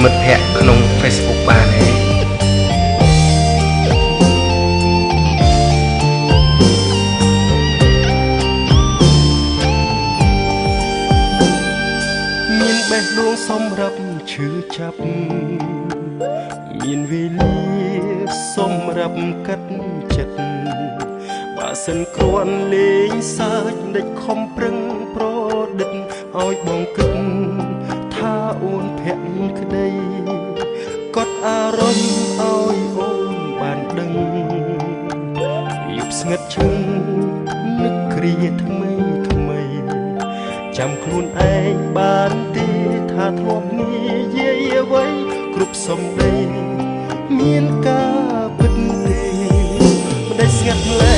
មិត្តភ័ក្តិក្នុង Facebook បានទេមានបេះដូងសម្រាប់ឈឺចាប់មានវេលាសម្រាប់កាត់ចិត្តបើសិនគ្រាន់លេងសើចដេចខំប្រឹងប្រឌិតឲ្យបងគិតថាអូនភ័ក្រក្តីកត់អារម្មណ៍ឲ្យអូនបានដឹងយប់ស្ងាត់ឈឹងនឹកគ្រាថ្មីថ្មីចាំខ្លួនឯងបានទេថាធ្លាប់និយាយអ្វីគ្រប់សំដីមានការពិតទេមិនได้ស្ងាត់លែ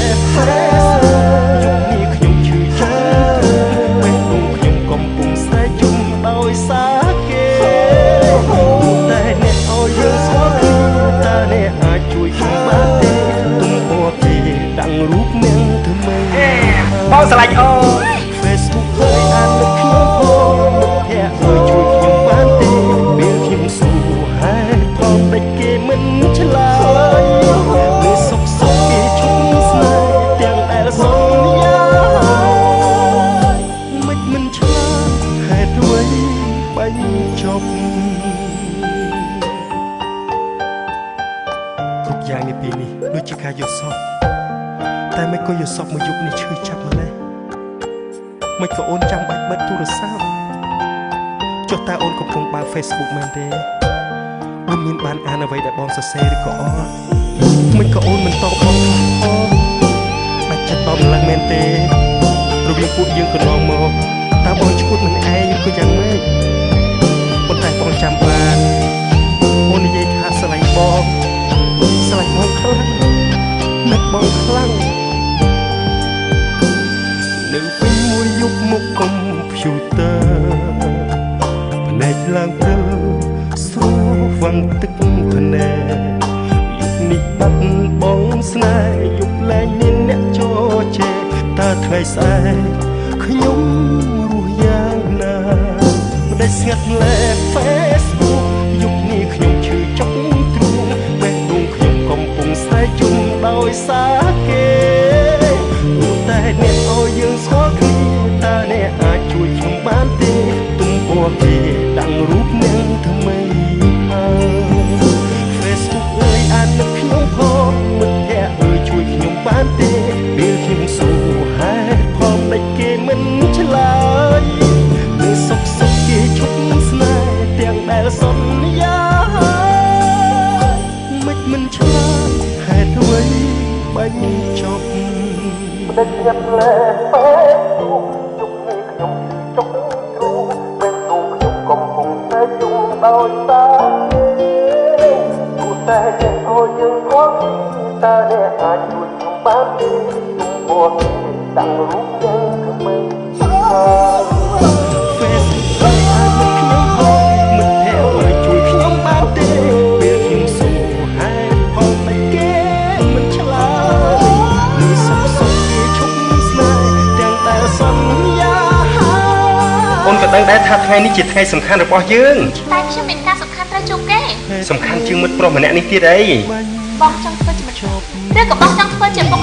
យប់នេះខ្ញុំឈឺចាប់បេះដូងខ្ញុំកំពុងស្រែកជុំដោយសារគេតែអ្នកឲ្យយើងស្គាល់គ្នាតើអ្នកអាចជួយខ្ញុំបានទេទុំពណ៌គេដាក់រូបនាងធ្វើម៉េចបងស្រឡាញ់អូន Facebook ហើយអាននឹកខ្ញុំផងភ័ក្រឲ្យជួយខ្ញុំបានទេពេលខ្ញុំសួរហេតុផលតែគេមិនឆ្លើយពេលសុខសុខគេឈប់ស្នេហ៍ទាំងដែលសន្យាមិនឆ្លើយហេតុអ្វីបាញ់ចប់គ្រប់យ៉ាងនៅពេលនេះដូចជាការយល់សប្តិតែមិនក៏យល់សប្តិមួយយប់នេះឈឺចាប់ម្ល៉េះមិនក៏អូនចាំបាច់បិទទូរស័ព្ទចុះតើអូនកំពុងបើក Facebook មែនទេអូនមានបានអានអ្វីដែលបងសរសេរឬក៏អត់មិនក៏អូនមិនតបបងខ្លះផងបាច់ចិត្តបងឡើងមែនទេរវាងពួកយើងកន្លងមកតើបងឈួតមិនឯងឬក៏យ៉ាងម៉េចប៉ុន្តែបងចាំបានអូននិយាយថាស្រឡាញ់បងខ្លាំងនឹកបងខ្លាំងនៅពេញមួយយប់មុខកុំព្យូទ័រភ្នែកឡើងព្រើស្រួលវាំងទឹកភ្នែកយប់នេះបាត់បងស្នេហ៍យប់លែងមានអ្នកចោជេរតើថ្ងៃស្អែកខ្ញុំរស់យ៉ាងណាមិនได้ស្ងាត់លែ Facebook យប់នេះខ្ញុំឈឺចុកទ្រូងបេះដូងខ្ញុំកំពុងស្រែកជុំដោយសារគេតែអ្នកឲ្យយើងស្គាល់គ្នាតើអ្នកអាចជួយខ្ញុំបានទេទុំពណ៌គេដាក់រូបនាងថ្មីហើយ Facebook អើយអាននឹកខ្ញុំផងមិត្តភ័ក្តិអើយជួយខ្ញុំបានទេពេលខ្ញុំសួរហេតុផលមិនគេមិនឆ្លើយពេលសុខសុខគេឈប់ស្នេហ៍ទាំងដែលសន្យាមិនឆ្លើយហេតុអ្វីបាញ់ចប់ដឹកចិត្តលែFacebook យប់នេះខ្ញុំចុកទ្រូងពេលទូខ្ញុំកំពុងតែយំដោយសារទោះតែអ្នកឲ្យយើងស្គាល់តើអ្នកអាចជួយខ្ញុំបានទេទុំពណ៌គេដាក់រូបយើងថ្មីFacebook ឲ្យអាននឹកខ្ញុំផងមិត្តភ័ក្តិឲ្យជួយខ្ញុំបានទេពេលខ្ញុំសួរហេតុផលតែគេមិនឆ្លើយនេះសុខសុខគេឈប់ស្នេហ៍ទាំងដែលសន្យាអូនក៏ដឹងដែរថាថ្ងៃនេះជាថ្ងៃសំខាន់របស់យើងតែខ្ញុំមានការសំខាន់ត្រូវជួបគេសំខាន់ជាងមិត្តប្រុសម្នាក់នេះទៀតអីបងចង់ធ្វើជាមិត្តឬក៏បងចង់ធ្វើជាពុក